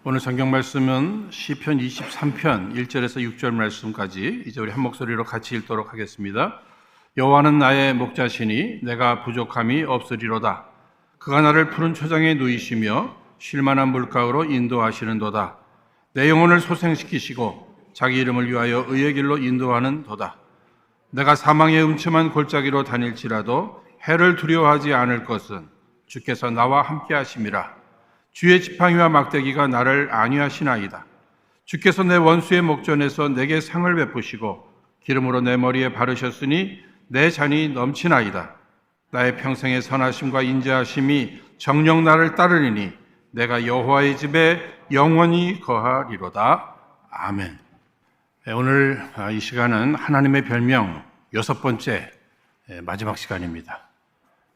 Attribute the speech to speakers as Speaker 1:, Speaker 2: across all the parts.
Speaker 1: 오늘 성경 말씀은 시편 23편 1절에서 6절 말씀까지 이제 우리 한 목소리로 같이 읽도록 하겠습니다. 여호와는 나의 목자시니 내가 부족함이 없으리로다. 그가 나를 푸른 초장에 누이시며 쉴만한 물가로 인도하시는도다. 내 영혼을 소생시키시고 자기 이름을 위하여 의의 길로 인도하는 도다. 내가 사망의 음침한 골짜기로 다닐지라도 해를 두려워하지 않을 것은 주께서 나와 함께 하심이라. 주의 지팡이와 막대기가 나를 안위하시나이다. 주께서 내 원수의 목전에서 내게 상을 베푸시고 기름으로 내 머리에 바르셨으니 내 잔이 넘치나이다. 나의 평생의 선하심과 인자하심이 정녕 나를 따르리니 내가 여호와의 집에 영원히 거하리로다. 아멘. 오늘 이 시간은 하나님의 별명 6번째 마지막 시간입니다.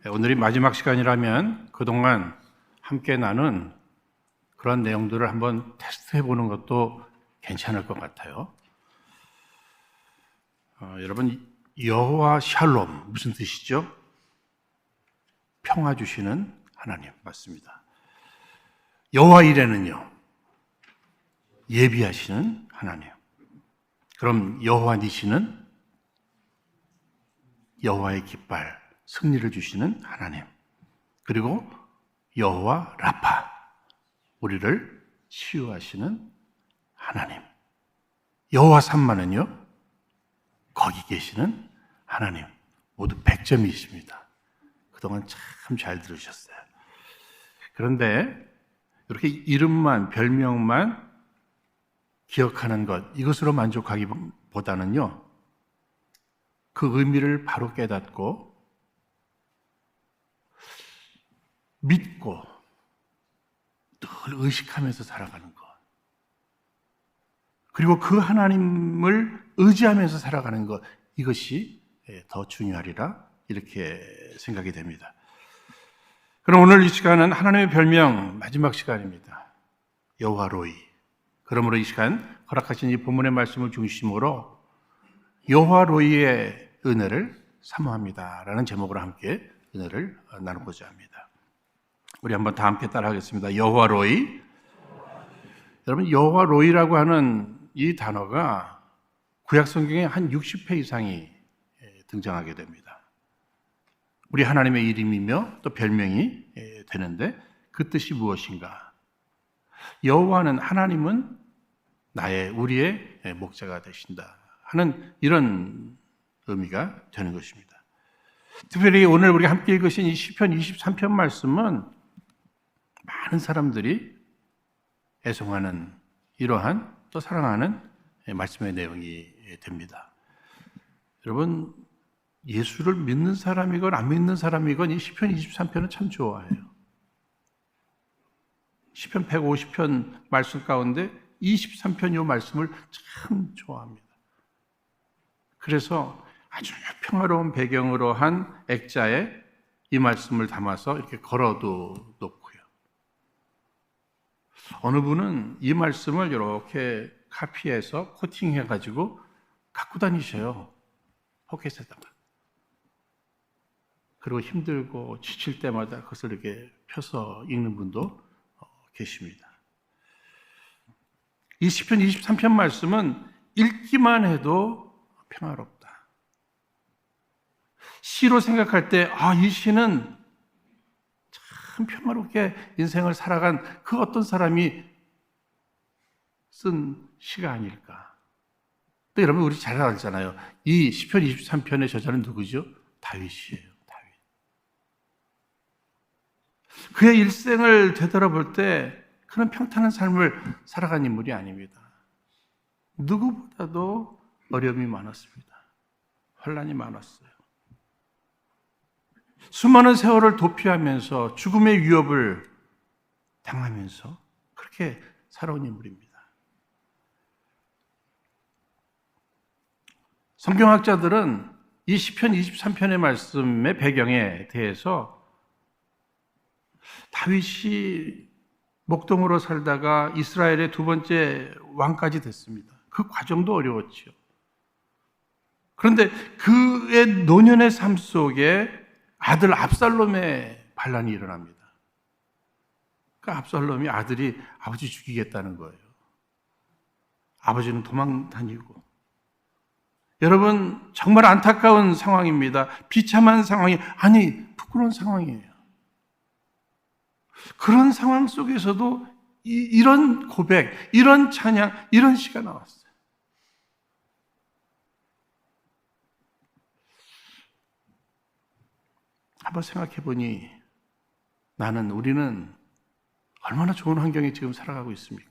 Speaker 1: 오늘이 마지막 시간이라면 그동안 함께 나눈 그런 내용들을 한번 테스트해 보는 것도 괜찮을 것 같아요. 여러분, 여호와 샬롬 무슨 뜻이죠? 평화 주시는 하나님 맞습니다. 여호와 이레는요, 예비하시는 하나님. 그럼 여호와 니시는 여호와의 깃발, 승리를 주시는 하나님. 그리고 여호와 라파, 우리를 치유하시는 하나님. 여호와 삼마는요, 거기 계시는 하나님. 모두 100점이십니다. 그동안 참 잘 들으셨어요. 그런데 이렇게 이름만, 별명만 기억하는 것, 이것으로 만족하기보다는요, 그 의미를 바로 깨닫고 믿고 늘 의식하면서 살아가는 것, 그리고 그 하나님을 의지하면서 살아가는 것, 이것이 더 중요하리라 이렇게 생각이 됩니다. 그럼 오늘 이 시간은 하나님의 별명 마지막 시간입니다. 여호와 로이. 그러므로 이 시간 허락하신 이 본문의 말씀을 중심으로 여호와 로이의 은혜를 사모합니다 라는 제목으로 함께 은혜를 나누고자 합니다. 우리 한번 다 함께 따라하겠습니다. 여호와 로이. 여러분, 여호와 로이라고 하는 이 단어가 구약 성경에 한 60회 이상이 등장하게 됩니다. 우리 하나님의 이름이며 또 별명이 되는데 그 뜻이 무엇인가? 여호와는, 하나님은 우리의 목자가 되신다 하는 이런 의미가 되는 것입니다. 특별히 오늘 우리가 함께 읽으신 이 시편 23편 말씀은 많은 사람들이 애송하는, 이러한 또 사랑하는 말씀의 내용이 됩니다. 여러분, 예수를 믿는 사람이건 안 믿는 사람이건 이 시편 23편은 참 좋아해요. 시편 150편 말씀 가운데 23편 이 말씀을 참 좋아합니다. 그래서 아주 평화로운 배경으로 한 액자에 이 말씀을 담아서 이렇게 걸어도 놓고요. 어느 분은 이 말씀을 이렇게 카피해서 코팅해가지고 갖고 다니셔요. 포켓에다가. 그리고 힘들고 지칠 때마다 그것을 이렇게 펴서 읽는 분도 계십니다. 이 시편 23편 말씀은 읽기만 해도 평화롭다. 시로 생각할 때, 이 시는 참 평화롭게 인생을 살아간 그 어떤 사람이 쓴 시가 아닐까. 또 여러분, 우리 잘 알잖아요. 이 시편 23편의 저자는 누구죠? 다윗이에요. 다윗. 그의 일생을 되돌아볼 때 그런 평탄한 삶을 살아간 인물이 아닙니다. 누구보다도 어려움이 많았습니다. 환난이 많았어요. 수많은 세월을 도피하면서 죽음의 위협을 당하면서 그렇게 살아온 인물입니다. 성경학자들은 이 시편 23편의 말씀의 배경에 대해서 다윗이 목동으로 살다가 이스라엘의 두 번째 왕까지 됐습니다. 그 과정도 어려웠죠. 그런데 그의 노년의 삶 속에 아들 압살롬의 반란이 일어납니다. 압살롬이 아들이 아버지 죽이겠다는 거예요. 아버지는 도망 다니고. 여러분, 정말 안타까운 상황입니다. 비참한 상황이, 아니, 부끄러운 상황이에요. 그런 상황 속에서도 이런 고백, 이런 찬양, 이런 시가 나왔어요. 한번 생각해 보니 우리는 얼마나 좋은 환경에 지금 살아가고 있습니까?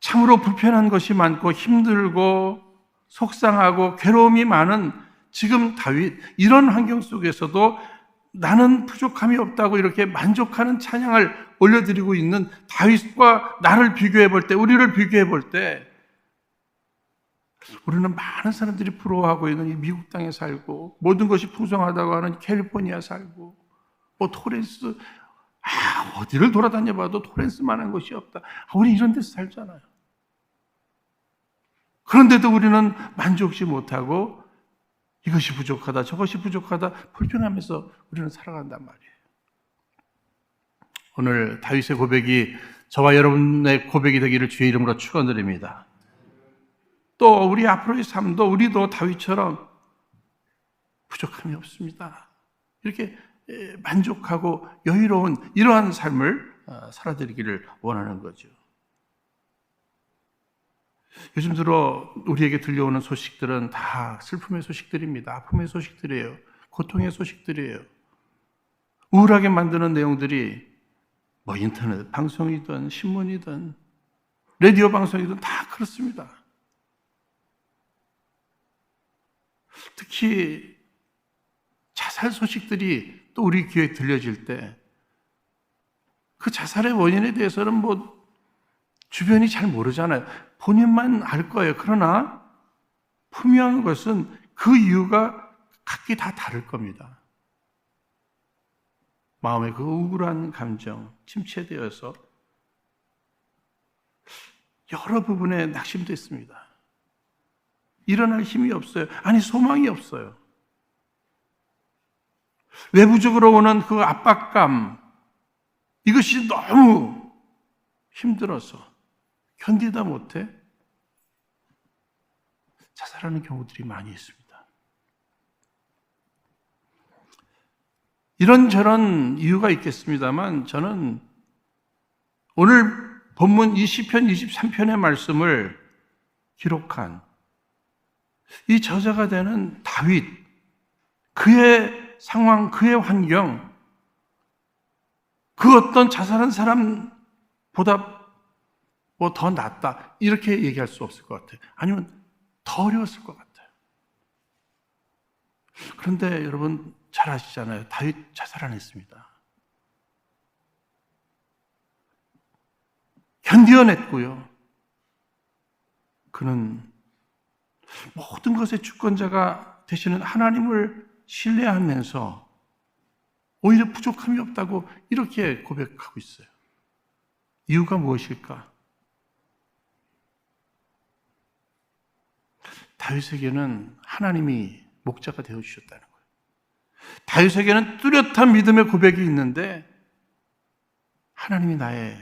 Speaker 1: 참으로 불편한 것이 많고 힘들고 속상하고 괴로움이 많은 지금 다윗, 이런 환경 속에서도 나는 부족함이 없다고 이렇게 만족하는 찬양을 올려드리고 있는 다윗과 나를 비교해 볼 때, 우리를 비교해 볼 때, 우리는 많은 사람들이 부러워하고 있는 이 미국 땅에 살고, 모든 것이 풍성하다고 하는 캘리포니아 살고, 토렌스, 어디를 돌아다녀 봐도 토렌스만한 것이 없다. 우리 이런 데서 살잖아요. 그런데도 우리는 만족지 못하고 이것이 부족하다, 저것이 부족하다, 불평하면서 우리는 살아간단 말이에요. 오늘 다윗의 고백이 저와 여러분의 고백이 되기를 주의 이름으로 축원드립니다. 또 우리 앞으로의 삶도 우리도 다윗처럼 부족함이 없습니다. 이렇게 만족하고 여유로운 이러한 삶을 살아드리기를 원하는 거죠. 요즘 들어 우리에게 들려오는 소식들은 다 슬픔의 소식들입니다. 아픔의 소식들이에요. 고통의 소식들이에요. 우울하게 만드는 내용들이 인터넷 방송이든 신문이든 라디오 방송이든 다 그렇습니다. 특히 자살 소식들이 또 우리 귀에 들려질 때 그 자살의 원인에 대해서는 주변이 잘 모르잖아요. 본인만 알 거예요. 그러나 분명한 것은 그 이유가 각기 다 다를 겁니다. 마음의 그 우울한 감정, 침체되어서 여러 부분에 낙심됐습니다. 일어날 힘이 없어요. 아니, 소망이 없어요. 외부적으로 오는 그 압박감, 이것이 너무 힘들어서 견디다 못해 자살하는 경우들이 많이 있습니다. 이런저런 이유가 있겠습니다만 저는 오늘 본문 이 시편 23편의 말씀을 기록한 이 저자가 되는 다윗, 그의 상황, 그의 환경, 그 어떤 자살한 사람보다 더 낫다, 이렇게 얘기할 수 없을 것 같아요. 아니면 더 어려웠을 것 같아요. 그런데 여러분 잘 아시잖아요. 다윗 자살 안 했습니다. 견뎌냈고요. 그는 모든 것의 주권자가 되시는 하나님을 신뢰하면서 오히려 부족함이 없다고 이렇게 고백하고 있어요. 이유가 무엇일까? 다윗에게는 하나님이 목자가 되어주셨다는 거예요. 다윗에게는 뚜렷한 믿음의 고백이 있는데 하나님이 나의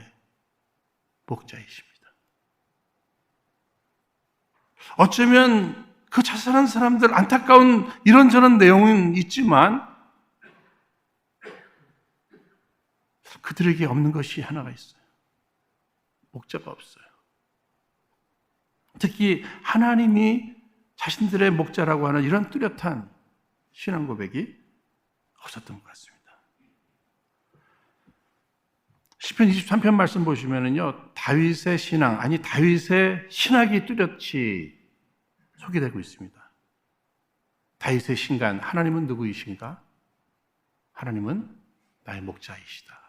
Speaker 1: 목자이십니다. 어쩌면 그 자살한 사람들 안타까운 이런저런 내용은 있지만 그들에게 없는 것이 하나가 있어요. 목자가 없어요. 특히 하나님이 자신들의 목자라고 하는 이런 뚜렷한 신앙 고백이 없었던 것 같습니다. 시편 23편 말씀 보시면은요, 다윗의 신앙, 아니 다윗의 신학이 뚜렷이 소개되고 있습니다. 다윗의 신간, 하나님은 누구이신가? 하나님은 나의 목자이시다.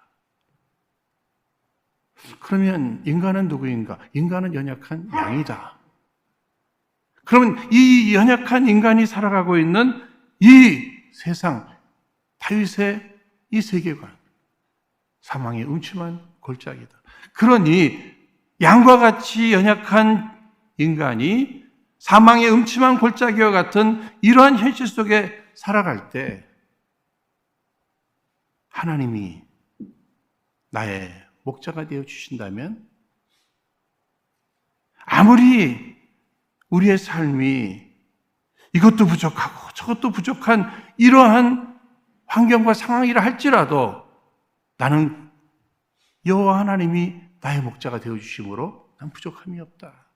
Speaker 1: 그러면 인간은 누구인가? 인간은 연약한 양이다. 그러면 이 연약한 인간이 살아가고 있는 이 세상, 다윗의 이 세계관, 사망의 음침한 골짜기다. 그러니 양과 같이 연약한 인간이 사망의 음침한 골짜기와 같은 이러한 현실 속에 살아갈 때 하나님이 나의 목자가 되어 주신다면 아무리 우리의 삶이 이것도 부족하고 저것도 부족한 이러한 환경과 상황이라 할지라도 나는 여호와 하나님이 나의 목자가 되어 주심으로 난 부족함이 없다.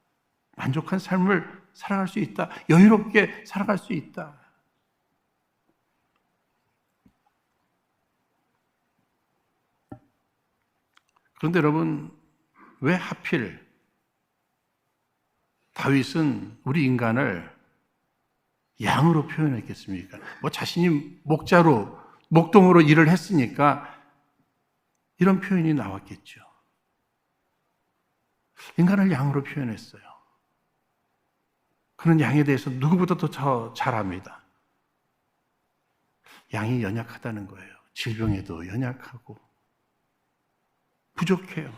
Speaker 1: 만족한 삶을 살아갈 수 있다. 여유롭게 살아갈 수 있다. 그런데 여러분, 왜 하필 다윗은 우리 인간을 양으로 표현했겠습니까? 뭐 자신이 목동으로 일을 했으니까 이런 표현이 나왔겠죠. 인간을 양으로 표현했어요. 그는 양에 대해서 누구보다도 더 잘 압니다. 양이 연약하다는 거예요. 질병에도 연약하고 부족해요.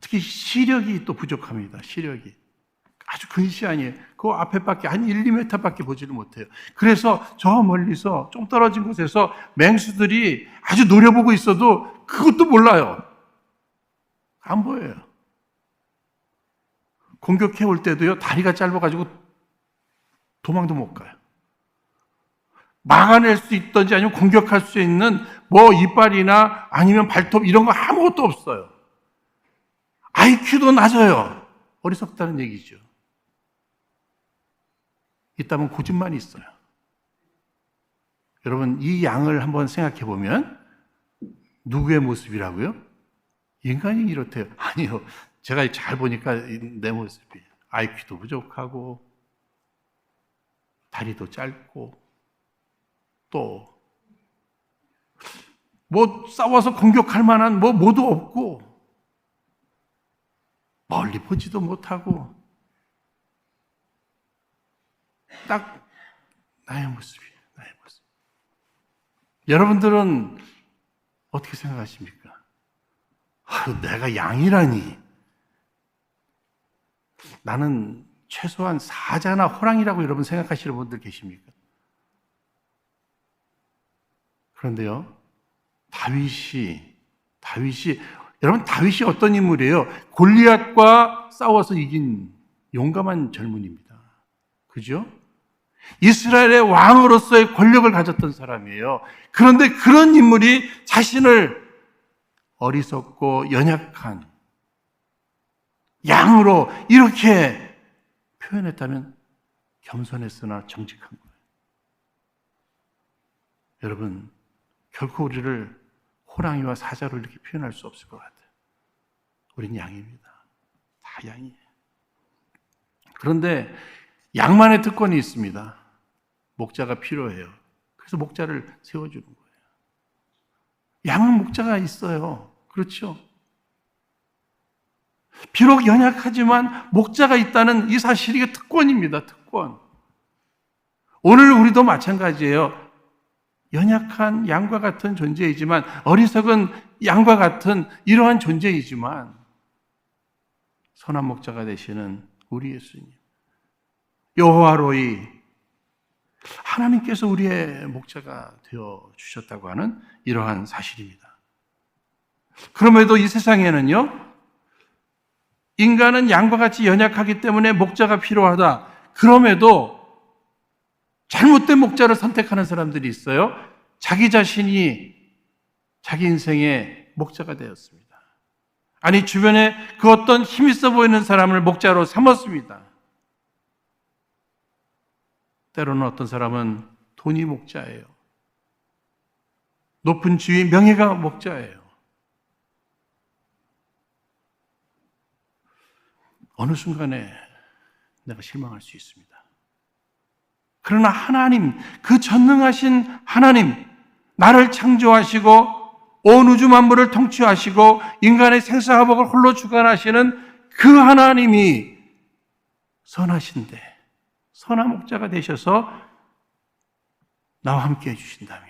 Speaker 1: 특히 시력이 또 부족합니다. 시력이. 아주 근시안이에요. 그 앞에밖에 한 1, 2m밖에 보지를 못해요. 그래서 저 멀리서 좀 떨어진 곳에서 맹수들이 아주 노려보고 있어도 그것도 몰라요. 안 보여요. 공격해 올 때도요, 다리가 짧아가지고 도망도 못 가요. 막아낼 수 있든지 아니면 공격할 수 있는 뭐 이빨이나 아니면 발톱 이런 거 아무것도 없어요. IQ도 낮아요. 어리석다는 얘기죠. 있다면 고집만 있어요. 여러분, 이 양을 한번 생각해 보면 누구의 모습이라고요? 인간이 이렇대요. 아니요. 제가 잘 보니까 내 모습이 IQ도 부족하고 다리도 짧고 또 뭐 싸워서 공격할 만한 뭐도 없고 멀리 보지도 못하고 딱 나의 모습이에요. 나의 모습. 여러분들은 어떻게 생각하십니까? 내가 양이라니. 나는 최소한 사자나 호랑이라고 여러분 생각하시는 분들 계십니까? 그런데요, 여러분 다윗이 어떤 인물이에요? 골리앗과 싸워서 이긴 용감한 젊은입니다. 그죠? 이스라엘의 왕으로서의 권력을 가졌던 사람이에요. 그런데 그런 인물이 자신을 어리석고 연약한 양으로 이렇게 표현했다면 겸손했으나 정직한 거예요. 여러분, 결코 우리를 호랑이와 사자로 이렇게 표현할 수 없을 것 같아요. 우린 양입니다. 다 양이에요. 그런데 양만의 특권이 있습니다. 목자가 필요해요. 그래서 목자를 세워주는 거예요. 양은 목자가 있어요. 그렇죠? 비록 연약하지만 목자가 있다는 이 사실이 특권입니다. 특권. 오늘 우리도 마찬가지예요. 연약한 양과 같은 존재이지만, 어리석은 양과 같은 이러한 존재이지만 선한 목자가 되시는 우리 예수님, 여호와로이, 하나님께서 우리의 목자가 되어 주셨다고 하는 이러한 사실입니다. 그럼에도 이 세상에는요, 인간은 양과 같이 연약하기 때문에 목자가 필요하다. 그럼에도 잘못된 목자를 선택하는 사람들이 있어요. 자기 자신이 자기 인생의 목자가 되었습니다. 아니, 주변에 그 어떤 힘 있어 보이는 사람을 목자로 삼았습니다. 때로는 어떤 사람은 돈이 목자예요. 높은 지위, 명예가 목자예요. 어느 순간에 내가 실망할 수 있습니다. 그러나 하나님, 그 전능하신 하나님, 나를 창조하시고 온 우주 만물을 통치하시고 인간의 생사화복을 홀로 주관하시는 그 하나님이 선하신데 선한 목자가 되셔서 나와 함께 해주신다면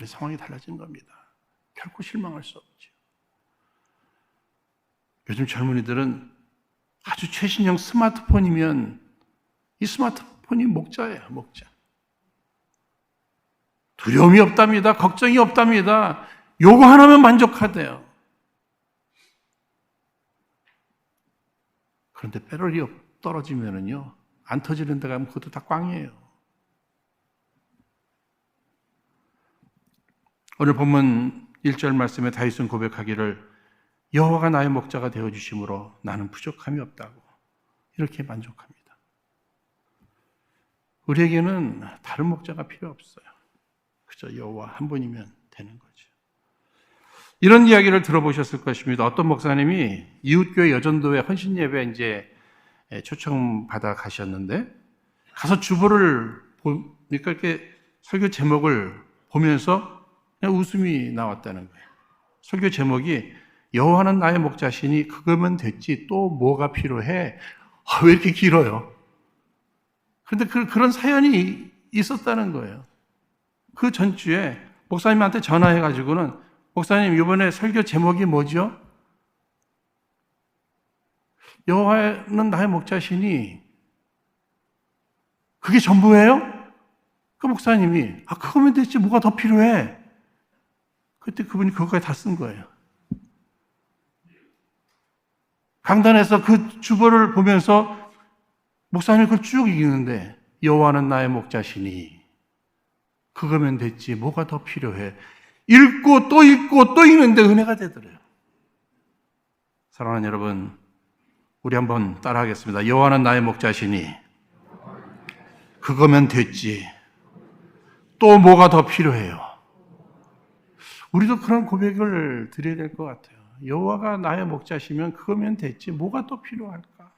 Speaker 1: 상황이 달라진 겁니다. 결코 실망할 수 없죠. 요즘 젊은이들은 아주 최신형 스마트폰이면 이 스마트폰이 목자예요, 목자. 두려움이 없답니다. 걱정이 없답니다. 요거 하나면 만족하대요. 그런데 배럴이 떨어지면은요, 안 터지는 데 가면 그것도 다 꽝이에요. 오늘 본문 1절 말씀에 다윗은 고백하기를 여호와가 나의 목자가 되어주심으로 나는 부족함이 없다고 이렇게 만족합니다. 우리에게는 다른 목자가 필요 없어요. 그저 여호와 한 분이면 되는 거죠. 이런 이야기를 들어보셨을 것입니다. 어떤 목사님이 이웃교회 여전도회 헌신예배 이제 초청받아 가셨는데 가서 주보를 보니까 이렇게 설교 제목을 보면서 그냥 웃음이 나왔다는 거예요. 설교 제목이 여호와는 나의 목자시니 그거면 됐지 또 뭐가 필요해? 왜 이렇게 길어요? 그런데 그런 사연이 있었다는 거예요. 그 전주에 목사님한테 전화해가지고는 목사님 이번에 설교 제목이 뭐죠? 여호와는 나의 목자시니 그게 전부예요? 그 목사님이 그거면 됐지 뭐가 더 필요해? 그때 그분이 그거까지 다 쓴 거예요. 강단에서 그 주보를 보면서 목사님이 그걸 쭉 읽는데 여호와는 나의 목자시니 그거면 됐지 뭐가 더 필요해? 읽고 또 읽는데 은혜가 되더래요. 사랑하는 여러분, 우리 한번 따라하겠습니다. 여호와는 나의 목자시니 그거면 됐지 또 뭐가 더 필요해요? 우리도 그런 고백을 드려야 될 것 같아요. 여호와가 나의 목자시면 그거면 됐지 뭐가 또 필요할까?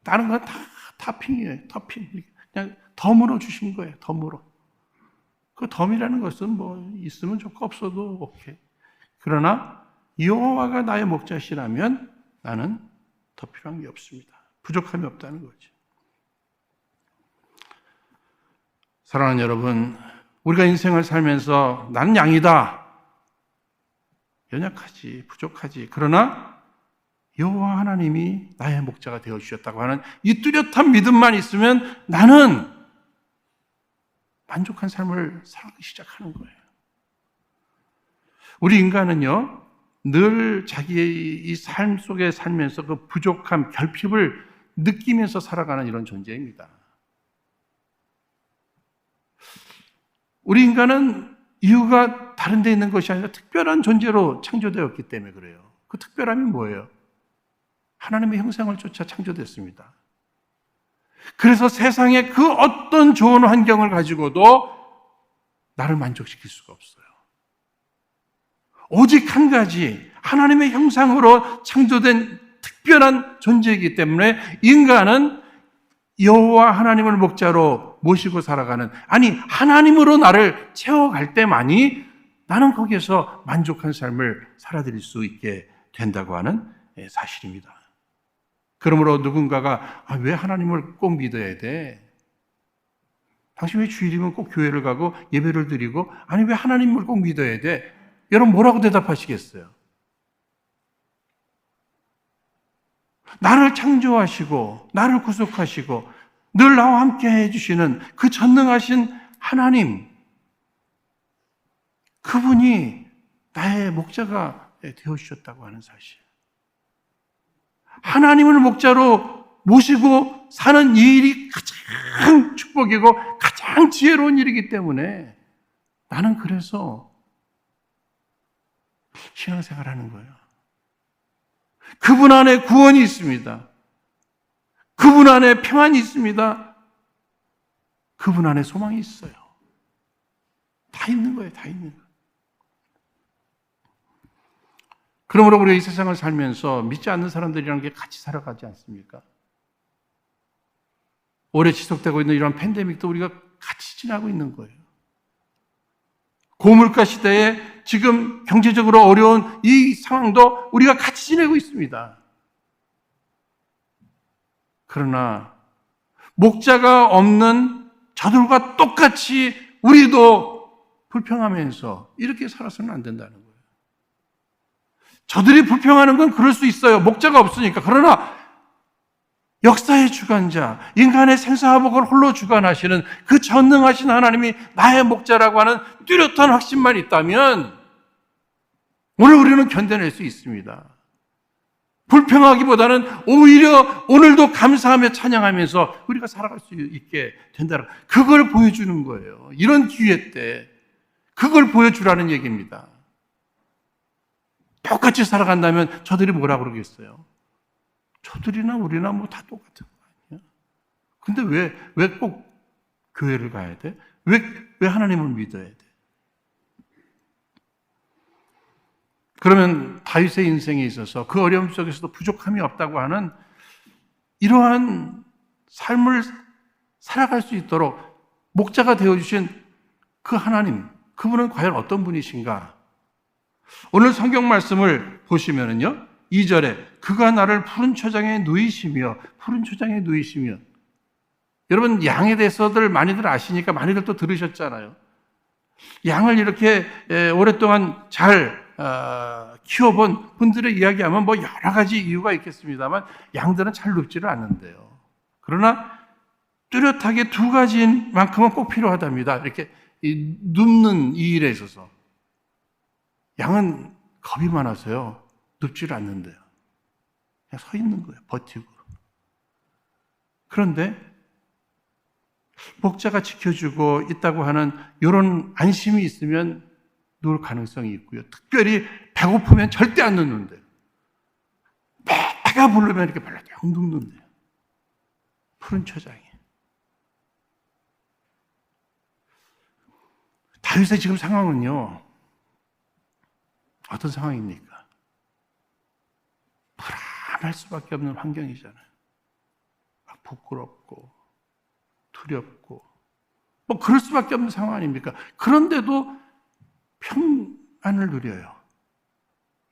Speaker 1: 다른 건 다 타핑이에요. 타핑. 그냥 덤으로 주신 거예요. 덤으로. 그 덤이라는 것은 뭐 있으면 좋고 없어도 오케이. 그러나 여호와가 나의 목자시라면 나는 더 필요한 게 없습니다. 부족함이 없다는 거죠. 사랑하는 여러분, 우리가 인생을 살면서 나는 양이다. 연약하지, 부족하지. 그러나 여호와 하나님이 나의 목자가 되어주셨다고 하는 이 뚜렷한 믿음만 있으면 나는 만족한 삶을 살기 시작하는 거예요. 우리 인간은요, 늘 자기의 이 삶 속에 살면서 그 부족함, 결핍을 느끼면서 살아가는 이런 존재입니다. 우리 인간은 이유가 다른 데 있는 것이 아니라 특별한 존재로 창조되었기 때문에 그래요. 그 특별함이 뭐예요? 하나님의 형상을 쫓아 창조됐습니다. 그래서 세상에 그 어떤 좋은 환경을 가지고도 나를 만족시킬 수가 없어요. 오직 한 가지, 하나님의 형상으로 창조된 특별한 존재이기 때문에 인간은 여호와 하나님을 목자로 모시고 살아가는, 아니 하나님으로 나를 채워갈 때만이 나는 거기에서 만족한 삶을 살아드릴 수 있게 된다고 하는 사실입니다. 그러므로 누군가가 왜 하나님을 꼭 믿어야 돼? 당신 왜 주일이면 꼭 교회를 가고 예배를 드리고 아니 왜 하나님을 꼭 믿어야 돼? 여러분 뭐라고 대답하시겠어요? 나를 창조하시고 나를 구속하시고 늘 나와 함께 해주시는 그 전능하신 하나님, 그분이 나의 목자가 되어주셨다고 하는 사실. 하나님을 목자로 모시고 사는 이 일이 가장 축복이고 가장 지혜로운 일이기 때문에 나는 그래서 신앙생활하는 거예요. 그분 안에 구원이 있습니다. 그분 안에 평안이 있습니다. 그분 안에 소망이 있어요. 다 있는 거예요. 다 있는 거예요. 그러므로 우리가 이 세상을 살면서 믿지 않는 사람들이라는 게 같이 살아가지 않습니까? 오래 지속되고 있는 이런 팬데믹도 우리가 같이 지나고 있는 거예요. 고물가 시대에 지금 경제적으로 어려운 이 상황도 우리가 같이 지내고 있습니다. 그러나 목자가 없는 저들과 똑같이 우리도 불평하면서 이렇게 살아서는 안 된다는 거예요. 저들이 불평하는 건 그럴 수 있어요. 목자가 없으니까. 그러나 역사의 주관자, 인간의 생사화복을 홀로 주관하시는 그 전능하신 하나님이 나의 목자라고 하는 뚜렷한 확신만 있다면 오늘 우리는 견뎌낼 수 있습니다. 불평하기보다는 오히려 오늘도 감사하며 찬양하면서 우리가 살아갈 수 있게 된다는, 그걸 보여주는 거예요. 이런 기회 때 그걸 보여주라는 얘기입니다. 똑같이 살아간다면 저들이 뭐라 그러겠어요? 저들이나 우리나 뭐 다 똑같은 거 아니야? 근데 왜 꼭 교회를 가야 돼? 왜 하나님을 믿어야 돼? 그러면 다윗의 인생에 있어서 그 어려움 속에서도 부족함이 없다고 하는 이러한 삶을 살아갈 수 있도록 목자가 되어주신 그 하나님, 그분은 과연 어떤 분이신가? 오늘 성경 말씀을 보시면은요, 2절에 그가 나를 푸른 초장에 누이시며, 푸른 초장에 누이시며. 여러분, 양에 대해서들 많이들 아시니까 많이들 또 들으셨잖아요. 양을 이렇게 오랫동안 잘 키워본 분들의 이야기하면 뭐 여러 가지 이유가 있겠습니다만 양들은 잘 눕지를 않는데요. 그러나 뚜렷하게 두 가지만큼은 꼭 필요하답니다. 이렇게 눕는 이 일에 있어서. 양은 겁이 많아서요, 눕지를 않는데요. 그냥 서 있는 거예요, 버티고. 그런데 목자가 지켜주고 있다고 하는 이런 안심이 있으면 누울 가능성이 있고요. 특별히 배고프면 절대 안 눕는데요. 배가 부르면 이렇게 발라당 눕는데요. 푸른 초장에. 다윗의 지금 상황은요, 어떤 상황입니까? 불안할 수밖에 없는 환경이잖아요. 막 부끄럽고 두렵고 뭐 그럴 수밖에 없는 상황 아닙니까? 그런데도 평안을 누려요.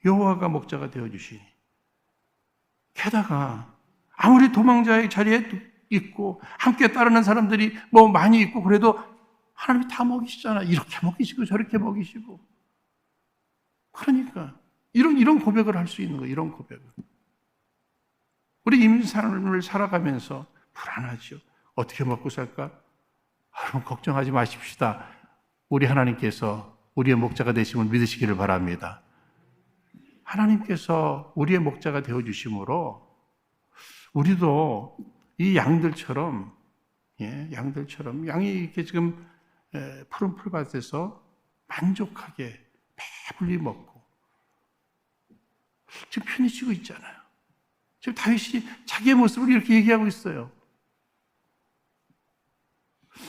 Speaker 1: 여호와가 목자가 되어주시니. 게다가 아무리 도망자의 자리에 있고 함께 따르는 사람들이 뭐 많이 있고 그래도 하나님이 다 먹이시잖아. 이렇게 먹이시고 저렇게 먹이시고. 그러니까 이런 고백을 할 수 있는 거예요. 이런 고백을. 우리 인생을 살아가면서 불안하죠. 어떻게 먹고 살까? 여러분 걱정하지 마십시다. 우리 하나님께서 우리의 목자가 되심을 믿으시기를 바랍니다. 하나님께서 우리의 목자가 되어주심으로 우리도 이 양들처럼, 양이 이렇게 지금 푸른 풀밭에서 만족하게 배불리 먹고 지금 편히 쉬고 있잖아요. 지금 다윗이 자기의 모습을 이렇게 얘기하고 있어요.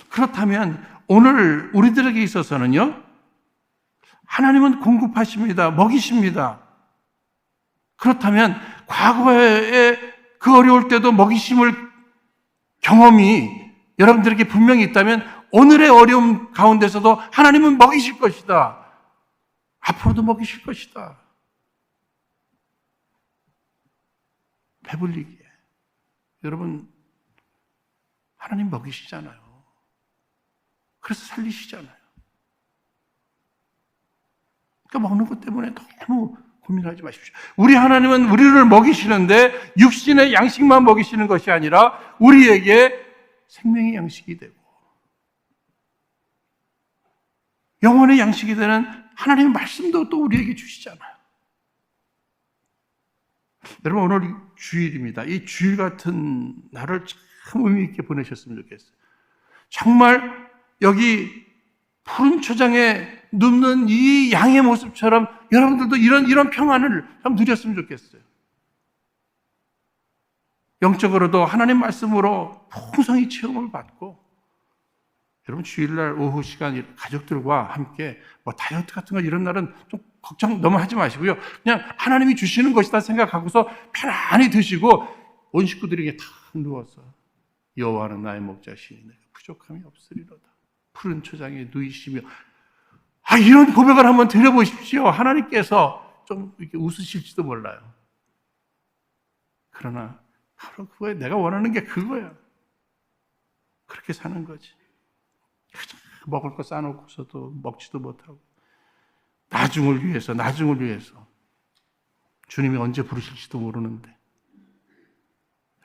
Speaker 1: 그렇다면 오늘 우리들에게 있어서는요, 하나님은 공급하십니다. 먹이십니다. 그렇다면 과거에 그 어려울 때도 먹이심을 경험이 여러분들에게 분명히 있다면 오늘의 어려움 가운데서도 하나님은 먹이실 것이다. 앞으로도 먹이실 것이다. 배불리게. 여러분, 하나님 먹이시잖아요. 그래서 살리시잖아요. 그러니까 먹는 것 때문에 너무 고민하지 마십시오. 우리 하나님은 우리를 먹이시는데 육신의 양식만 먹이시는 것이 아니라 우리에게 생명의 양식이 되고 영혼의 양식이 되는 하나님의 말씀도 또 우리에게 주시잖아요. 여러분, 오늘 주일입니다. 이 주일 같은 날을 참 의미 있게 보내셨으면 좋겠어요. 정말 여기 푸른 초장에 눕는 이 양의 모습처럼 여러분들도 이런 평안을 좀 누렸으면 좋겠어요. 영적으로도 하나님 말씀으로 풍성히 체험을 받고, 여러분 주일날 오후 시간 가족들과 함께 뭐 다이어트 같은 거 이런 날은 좀 걱정 너무 하지 마시고요. 그냥 하나님이 주시는 것이다 생각하고서 편안히 드시고 온 식구들에게 다 누워서 여호와는 나의 목자시니 내가 부족함이 없으리로다. 푸른 초장에 누이시며. 이런 고백을 한번 드려보십시오. 하나님께서 좀 이렇게 웃으실지도 몰라요. 그러나 바로 그거에 내가 원하는 게 그거야. 그렇게 사는 거지. 먹을 거 싸놓고서도 먹지도 못하고 나중을 위해서 주님이 언제 부르실지도 모르는데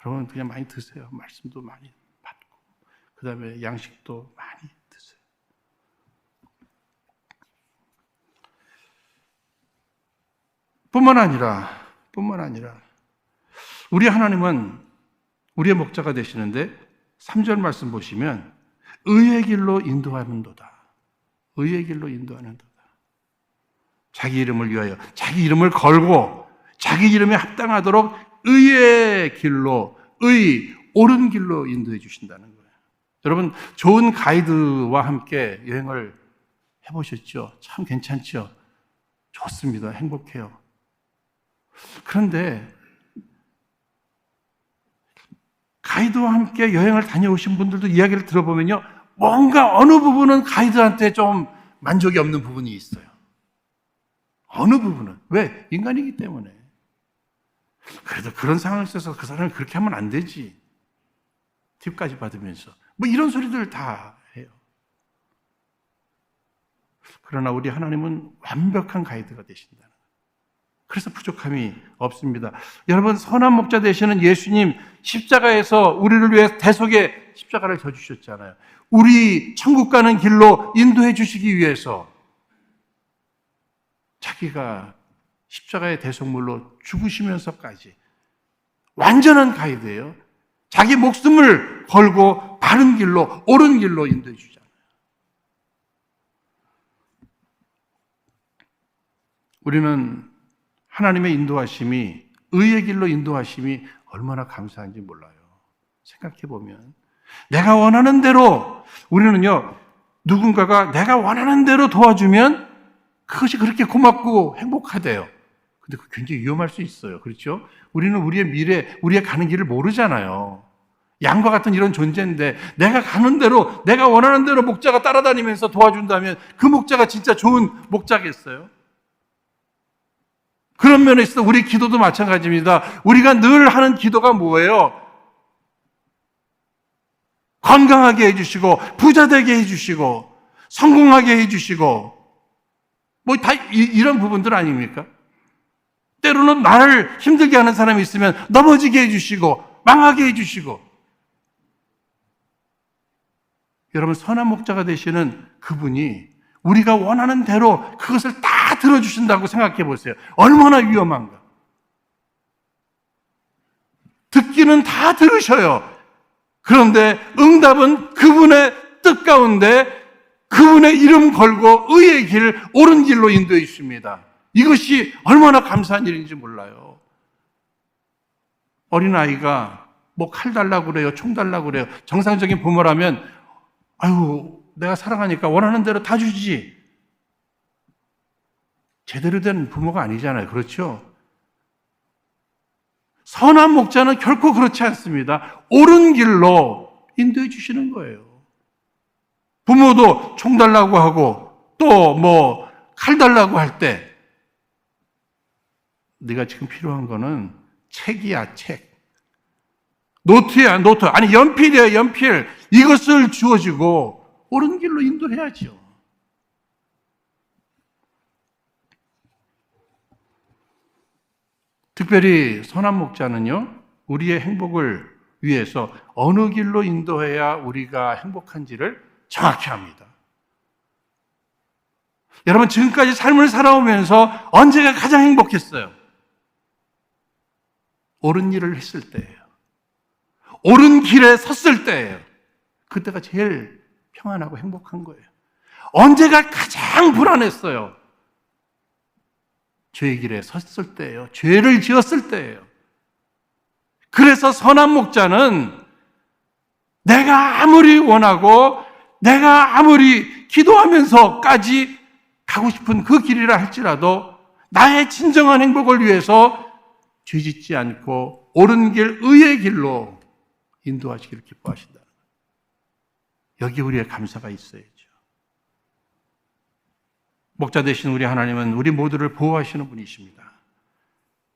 Speaker 1: 여러분 그냥 많이 드세요. 말씀도 많이 받고 그 다음에 양식도 많이 드세요. 뿐만 아니라 우리 하나님은 우리의 목자가 되시는데 3절 말씀 보시면 의의 길로 인도하는도다. 의의 길로 인도하는도다. 자기 이름을 위하여 자기 이름을 걸고 자기 이름에 합당하도록 의의 길로 옳은 길로 인도해 주신다는 거예요. 여러분 좋은 가이드와 함께 여행을 해보셨죠? 참 괜찮죠? 좋습니다. 행복해요. 그런데 가이드와 함께 여행을 다녀오신 분들도 이야기를 들어보면요, 뭔가 어느 부분은 가이드한테 좀 만족이 없는 부분이 있어요. 어느 부분은. 왜? 인간이기 때문에. 그래도 그런 상황을 써서 그 사람을 그렇게 하면 안 되지. 팁까지 받으면서. 뭐 이런 소리들 다 해요. 그러나 우리 하나님은 완벽한 가이드가 되신다는 거예요. 그래서 부족함이 없습니다. 여러분, 선한 목자 되시는 예수님 십자가에서 우리를 위해 대속의 십자가를 져주셨잖아요. 우리 천국 가는 길로 인도해 주시기 위해서 자기가 십자가의 대속물로 죽으시면서까지 완전한 가이드예요. 자기 목숨을 걸고 바른 길로, 옳은 길로 인도해 주잖아요. 우리는 하나님의 인도하심이, 의의 길로 인도하심이 얼마나 감사한지 몰라요. 생각해 보면 내가 원하는 대로, 우리는요, 누군가가 내가 원하는 대로 도와주면 그것이 그렇게 고맙고 행복하대요. 근데 그게 굉장히 위험할 수 있어요. 그렇죠? 우리는 우리의 미래, 우리의 가는 길을 모르잖아요. 양과 같은 이런 존재인데 내가 가는 대로, 내가 원하는 대로 목자가 따라다니면서 도와준다면 그 목자가 진짜 좋은 목자겠어요? 그런 면에 있어서 우리 기도도 마찬가지입니다. 우리가 늘 하는 기도가 뭐예요? 건강하게 해주시고, 부자 되게 해주시고, 성공하게 해주시고, 뭐 다 이런 부분들 아닙니까? 때로는 나를 힘들게 하는 사람이 있으면 넘어지게 해주시고, 망하게 해주시고. 여러분, 선한 목자가 되시는 그분이 우리가 원하는 대로 그것을 다 들어주신다고 생각해 보세요. 얼마나 위험한가. 듣기는 다 들으셔요. 그런데 응답은 그분의 뜻 가운데 그분의 이름 걸고 의의 길, 옳은 길로 인도해 주십니다. 이것이 얼마나 감사한 일인지 몰라요. 어린아이가 뭐 칼 달라고 그래요, 총 달라고 그래요. 정상적인 부모라면 아유, 내가 사랑하니까 원하는 대로 다 주지. 제대로 된 부모가 아니잖아요. 그렇죠? 선한 목자는 결코 그렇지 않습니다. 옳은 길로 인도해 주시는 거예요. 부모도 총 달라고 하고 또 뭐 칼 달라고 할 때 네가 지금 필요한 거는 책이야, 책. 노트야, 노트. 아니, 연필이야, 연필. 이것을 주어지고 옳은 길로 인도해야죠. 특별히 선한 목자는요, 우리의 행복을 위해서 어느 길로 인도해야 우리가 행복한지를 정확히 합니다. 여러분, 지금까지 삶을 살아오면서 언제가 가장 행복했어요? 옳은 일을 했을 때예요. 옳은 길에 섰을 때예요. 그때가 제일 평안하고 행복한 거예요. 언제가 가장 불안했어요? 죄의 길에 섰을 때예요. 죄를 지었을 때예요. 그래서 선한 목자는 내가 아무리 원하고 내가 아무리 기도하면서까지 가고 싶은 그 길이라 할지라도 나의 진정한 행복을 위해서 죄짓지 않고 옳은 길, 의의 길로 인도하시기를 기뻐하신다. 여기 우리의 감사가 있어야죠. 목자 되신 우리 하나님은 우리 모두를 보호하시는 분이십니다.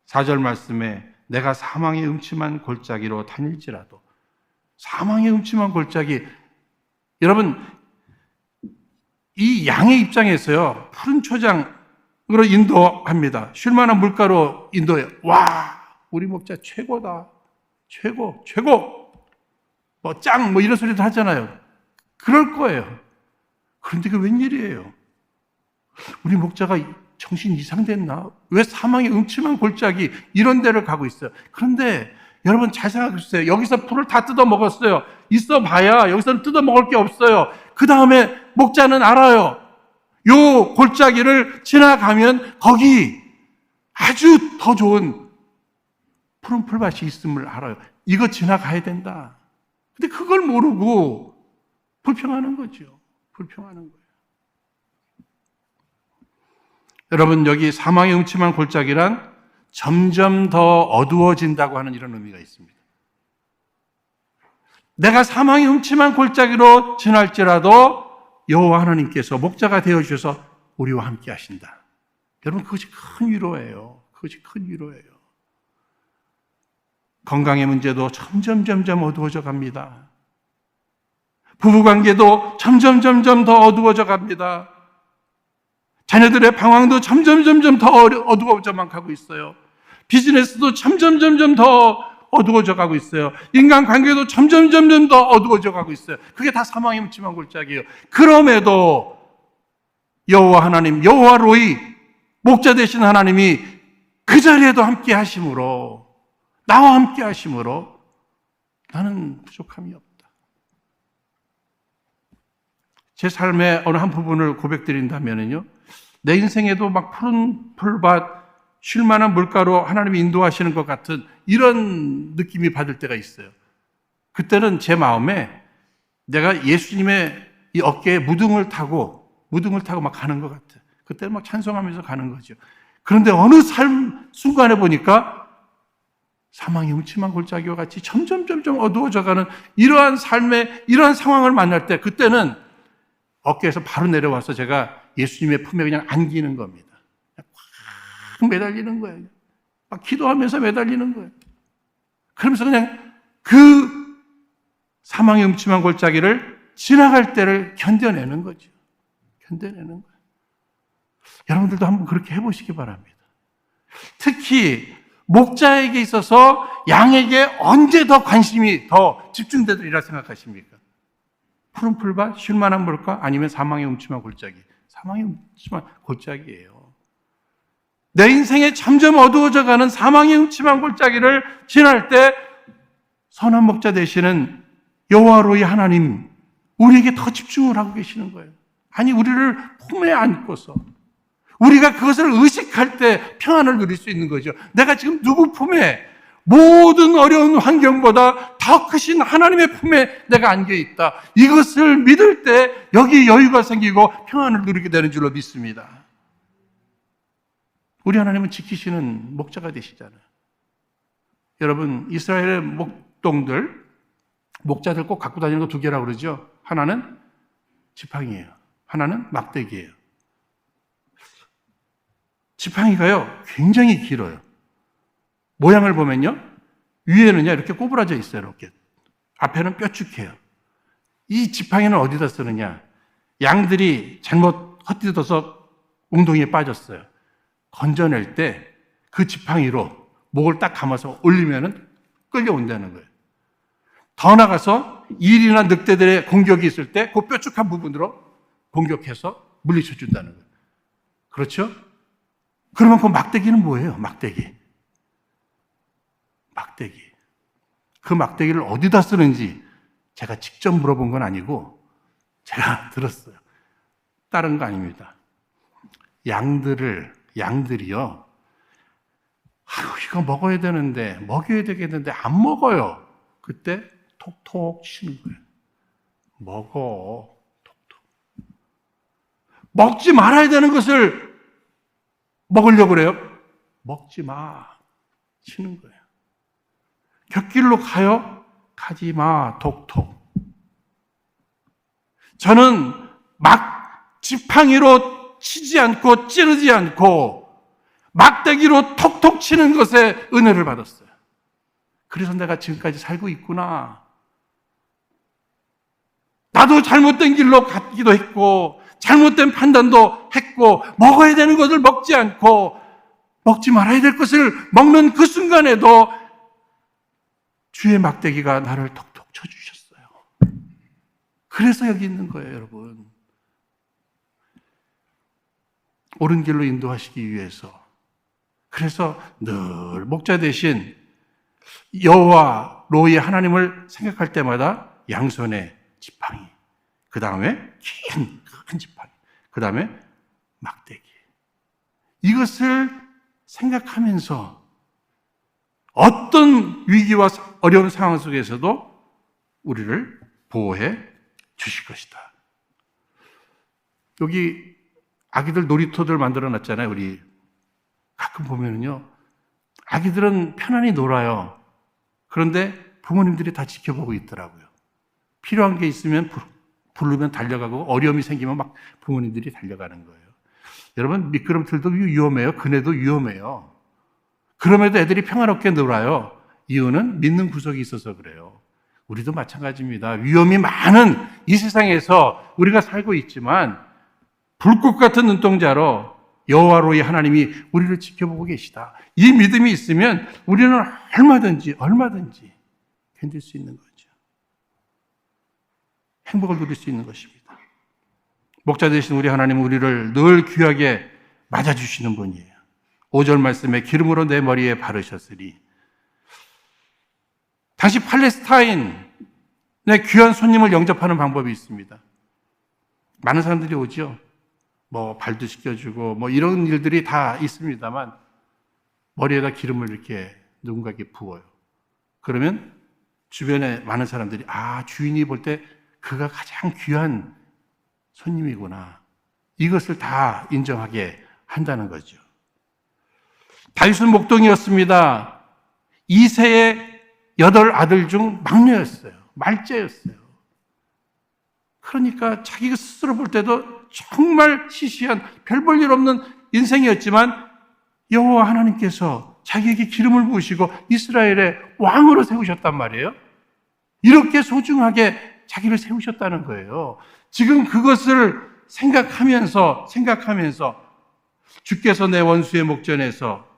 Speaker 1: 4절 말씀에 내가 사망의 음침한 골짜기로 다닐지라도, 사망의 음침한 골짜기, 여러분 이 양의 입장에서요, 푸른 초장으로 인도합니다. 쉴만한 물가로 인도해요. 와, 우리 목자 최고다. 최고, 최고, 뭐 짱, 뭐 이런 소리도 하잖아요. 그럴 거예요. 그런데 그게 웬일이에요? 우리 목자가 정신 이상됐나? 왜 사망의 음침한 골짜기 이런 데를 가고 있어요? 그런데 여러분 잘 생각해 주세요. 여기서 풀을 다 뜯어 먹었어요. 있어 봐야 여기서는 뜯어 먹을 게 없어요. 그 다음에 목자는 알아요. 요 골짜기를 지나가면 거기 아주 더 좋은 푸른 풀밭이 있음을 알아요. 이거 지나가야 된다. 근데 그걸 모르고 불평하는 거죠. 불평하는 거예요. 여러분, 여기 사망의 음침한 골짜기란 점점 더 어두워진다고 하는 이런 의미가 있습니다. 내가 사망의 음침한 골짜기로 지날지라도 여호와 하나님께서 목자가 되어주셔서 우리와 함께 하신다. 여러분, 그것이 큰 위로예요. 그것이 큰 위로예요. 건강의 문제도 점점 어두워져 갑니다. 부부관계도 점점 더 어두워져 갑니다. 자녀들의 방황도 점점 더 어두워져만 가고 있어요. 비즈니스도 점점 더 어두워져 가고 있어요. 인간관계도 점점 더 어두워져 가고 있어요. 그게 다 사망의 음침한 골짜기예요. 그럼에도 여호와 하나님, 여호와 로이, 목자 되신 하나님이 그 자리에도 함께 하심으로, 나와 함께 하심으로 나는 부족함이 없다. 제 삶의 어느 한 부분을 고백드린다면요, 내 인생에도 막 푸른 풀밭, 쉴 만한 물가로 하나님이 인도하시는 것 같은 이런 느낌이 받을 때가 있어요. 그때는 제 마음에 내가 예수님의 이 어깨에 무등을 타고 막 가는 것 같아요. 그때는 막 찬송하면서 가는 거죠. 그런데 어느 순간에 보니까 사망의 음침한 골짜기와 같이 점점 어두워져가는 이러한 삶의 이러한 상황을 만날 때, 그때는 어깨에서 바로 내려와서 제가 예수님의 품에 그냥 안기는 겁니다. 확 매달리는 거예요. 막 기도하면서 매달리는 거예요. 그러면서 그냥 그 사망의 음침한 골짜기를 지나갈 때를 견뎌내는 거죠. 견뎌내는 거예요. 여러분들도 한번 그렇게 해보시기 바랍니다. 특히 목자에게 있어서 양에게 언제 더 관심이 더 집중되리라 생각하십니까? 푸른 풀밭, 쉴 만한 물가, 아니면 사망의 음침한 골짜기? 사망의 음침한 골짜기예요. 내 인생에 점점 어두워져가는 사망의 음침한 골짜기를 지날 때 선한 목자 되시는 여호와로의 하나님, 우리에게 더 집중을 하고 계시는 거예요. 아니, 우리를 품에 안고서 우리가 그것을 의식할 때 평안을 누릴 수 있는 거죠. 내가 지금 누구 품에, 모든 어려운 환경보다 더 크신 하나님의 품에 내가 안겨 있다. 이것을 믿을 때 여기 여유가 생기고 평안을 누리게 되는 줄로 믿습니다. 우리 하나님은 지키시는 목자가 되시잖아요. 여러분, 이스라엘의 목동들, 목자들 꼭 갖고 다니는 거 두 개라고 그러죠. 하나는 지팡이예요. 하나는 막대기예요. 지팡이가요, 굉장히 길어요. 모양을 보면요, 위에는요, 이렇게 꼬부라져 있어요. 이렇게. 앞에는 뾰족해요. 이 지팡이는 어디다 쓰느냐? 양들이 잘못 헛디뎌서 웅덩이에 빠졌어요. 건져낼 때 그 지팡이로 목을 딱 감아서 올리면은 끌려온다는 거예요. 더 나가서 일이나 늑대들의 공격이 있을 때 그 뾰족한 부분으로 공격해서 물리쳐 준다는 거예요. 그렇죠? 그러면 그 막대기는 뭐예요? 막대기. 그 막대기를 어디다 쓰는지 제가 직접 물어본 건 아니고 제가 들었어요. 다른 거 아닙니다. 양들이요, 이거 먹어야 되겠는데 안 먹어요. 그때 톡톡 치는 거예요. 먹어. 톡톡. 먹지 말아야 되는 것을 먹으려고 그래요. 먹지 마. 치는 거예요. 곁길로 가요. 가지 마. 톡톡. 저는 막 지팡이로 치지 않고 찌르지 않고 막대기로 톡톡 치는 것에 은혜를 받았어요. 그래서 내가 지금까지 살고 있구나. 나도 잘못된 길로 갔기도 했고 잘못된 판단도 했고 먹어야 되는 것을 먹지 않고 먹지 말아야 될 것을 먹는 그 순간에도 주의 막대기가 나를 톡톡 쳐주셨어요. 그래서 여기 있는 거예요, 여러분. 옳은 길로 인도하시기 위해서. 그래서 늘 목자 대신 여호와 로의 하나님을 생각할 때마다 양손에 지팡이, 그 다음에 큰 지팡이, 그 다음에 막대기. 이것을 생각하면서 어떤 위기와 어려운 상황 속에서도 우리를 보호해 주실 것이다. 여기 아기들 놀이터들 만들어 놨잖아요. 우리 가끔 보면은요, 아기들은 편안히 놀아요. 그런데 부모님들이 다 지켜보고 있더라고요. 필요한 게 있으면 부르면 달려가고, 어려움이 생기면 막 부모님들이 달려가는 거예요. 여러분, 미끄럼틀도 위험해요. 그네도 위험해요. 그럼에도 애들이 평화롭게 놀아요. 이유는 믿는 구석이 있어서 그래요. 우리도 마찬가지입니다. 위험이 많은 이 세상에서 우리가 살고 있지만 불꽃 같은 눈동자로 여호와로의 하나님이 우리를 지켜보고 계시다. 이 믿음이 있으면 우리는 얼마든지 견딜 수 있는 거죠. 행복을 누릴 수 있는 것입니다. 목자 되신 우리 하나님은 우리를 늘 귀하게 맞아주시는 분이에요. 5절 말씀에 기름으로 내 머리에 바르셨으리. 다시 팔레스타인의 귀한 손님을 영접하는 방법이 있습니다. 많은 사람들이 오죠. 뭐 발도 씻겨주고 뭐 이런 일들이 다 있습니다만 머리에다 기름을 이렇게 누군가에게 부어요. 그러면 주변에 많은 사람들이 주인이 볼 때 그가 가장 귀한 손님이구나. 이것을 다 인정하게 한다는 거죠. 다윗은 목동이었습니다. 2세의 8 아들 중 막내였어요. 말째였어요. 그러니까 자기가 스스로 볼 때도 정말 시시한 별 볼 일 없는 인생이었지만 여호와 하나님께서 자기에게 기름을 부으시고 이스라엘의 왕으로 세우셨단 말이에요. 이렇게 소중하게 자기를 세우셨다는 거예요. 지금 그것을 생각하면서 주께서 내 원수의 목전에서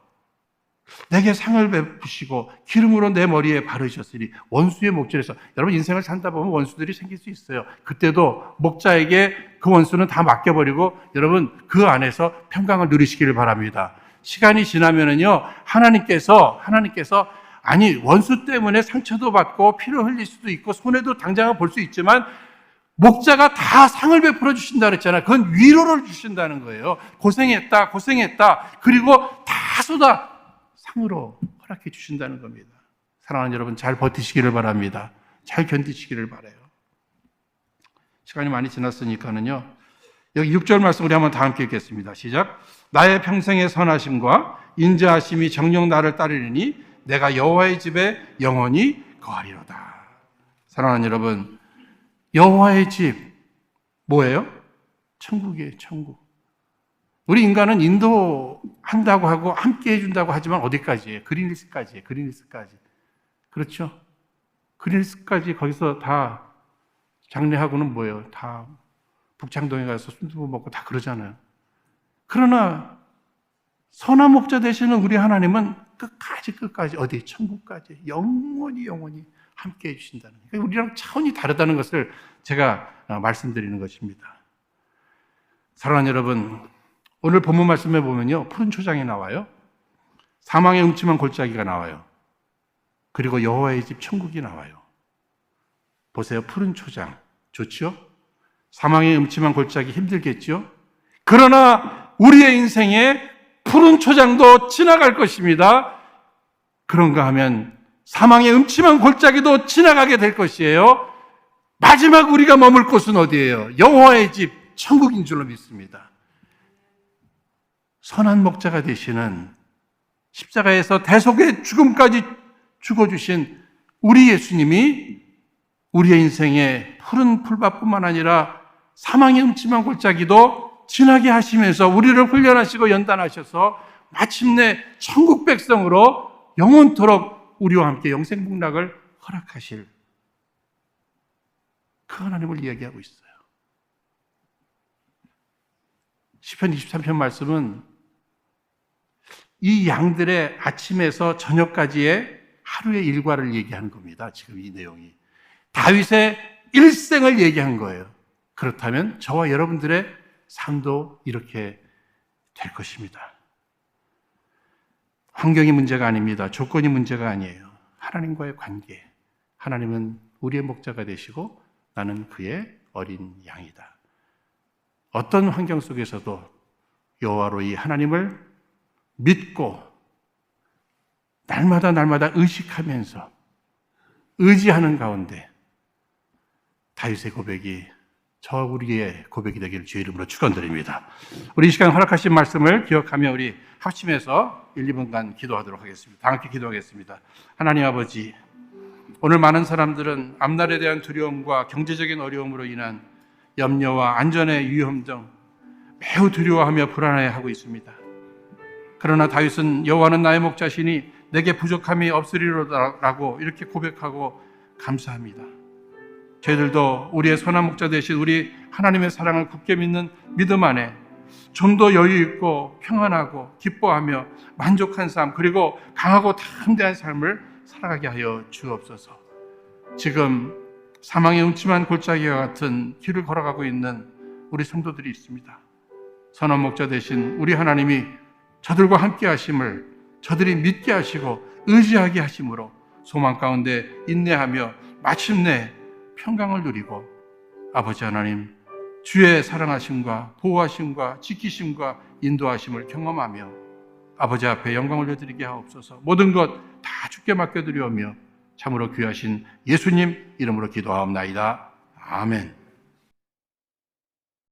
Speaker 1: 내게 상을 베푸시고 기름으로 내 머리에 바르셨으니, 원수의 목전에서, 여러분 인생을 산다 보면 원수들이 생길 수 있어요. 그때도 목자에게 그 원수는 다 맡겨버리고 여러분 그 안에서 평강을 누리시기를 바랍니다. 시간이 지나면은요, 하나님께서 아니 원수 때문에 상처도 받고 피를 흘릴 수도 있고 손해도 당장은 볼 수 있지만 목자가 다 상을 베풀어 주신다 그랬잖아요. 그건 위로를 주신다는 거예요. 고생했다. 그리고 다 쏟아 상으로 허락해 주신다는 겁니다. 사랑하는 여러분, 잘 버티시기를 바랍니다. 잘 견디시기를 바라요. 시간이 많이 지났으니까는요, 여기 6절 말씀 우리 한번 다 함께 읽겠습니다. 시작. 나의 평생의 선하심과 인자하심이 정녕 나를 따르리니 내가 여호와의 집에 영원히 거하리로다. 사랑하는 여러분, 여호와의 집 뭐예요? 천국이에요. 천국. 우리 인간은 인도한다고 하고 함께 해준다고 하지만 어디까지예요? 그린힐스까지예요. 그린힐스까지. 그렇죠? 그린힐스까지 거기서 다 장례하고는 뭐예요? 다 북창동에 가서 순두부 먹고 다 그러잖아요. 그러나 선한 목자 되시는 우리 하나님은 끝까지 어디? 천국까지 영원히 함께 해주신다는 거예요. 그러니까 우리랑 차원이 다르다는 것을 제가 말씀드리는 것입니다. 사랑하는 여러분, 오늘 본문 말씀에 보면요, 푸른 초장이 나와요. 사망의 음침한 골짜기가 나와요. 그리고 여호와의 집 천국이 나와요. 보세요, 푸른 초장 좋죠? 사망의 음침한 골짜기 힘들겠죠? 그러나 우리의 인생에 푸른 초장도 지나갈 것입니다. 그런가 하면 사망의 음침한 골짜기도 지나가게 될 것이에요. 마지막 우리가 머물 곳은 어디예요? 여호와의 집 천국인 줄로 믿습니다. 선한 목자가 되시는, 십자가에서 대속의 죽음까지 죽어주신 우리 예수님이 우리의 인생에 푸른 풀밭뿐만 아니라 사망의 음침한 골짜기도 지나게 하시면서 우리를 훈련하시고 연단하셔서 마침내 천국 백성으로 영원토록 우리와 함께 영생복락을 허락하실 그 하나님을 이야기하고 있어요. 시편 23편 말씀은 이 양들의 아침에서 저녁까지의 하루의 일과를 얘기하는 겁니다. 지금 이 내용이. 다윗의 일생을 얘기한 거예요. 그렇다면 저와 여러분들의 삶도 이렇게 될 것입니다. 환경이 문제가 아닙니다. 조건이 문제가 아니에요. 하나님과의 관계. 하나님은 우리의 목자가 되시고 나는 그의 어린 양이다. 어떤 환경 속에서도 여호와로 이 하나님을 믿고 날마다 의식하면서 의지하는 가운데 다윗의 고백이 저 우리의 고백이 되기를 주의 이름으로 축원드립니다. 우리 이 시간 허락하신 말씀을 기억하며 우리 합심해서 1, 2분간 기도하도록 하겠습니다. 다 함께 기도하겠습니다. 하나님 아버지, 오늘 많은 사람들은 앞날에 대한 두려움과 경제적인 어려움으로 인한 염려와 안전의 위험 등 매우 두려워하며 불안해하고 있습니다. 그러나 다윗은 여호와는 나의 목자시니 내게 부족함이 없으리로라고 이렇게 고백하고 감사합니다. 저희들도 우리의 선한 목자 되신 우리 하나님의 사랑을 굳게 믿는 믿음 안에 좀 더 여유 있고 평안하고 기뻐하며 만족한 삶, 그리고 강하고 담대한 삶을 살아가게 하여 주옵소서. 지금 사망의 음침한 골짜기와 같은 길을 걸어가고 있는 우리 성도들이 있습니다. 선한 목자 되신 우리 하나님이 저들과 함께 하심을 저들이 믿게 하시고 의지하게 하심으로 소망 가운데 인내하며 마침내 평강을 누리고 아버지 하나님 주의 사랑하심과 보호하심과 지키심과 인도하심을 경험하며 아버지 앞에 영광을 올려드리게 하옵소서. 모든 것 다 주께 맡겨드리오며 참으로 귀하신 예수님 이름으로 기도하옵나이다. 아멘.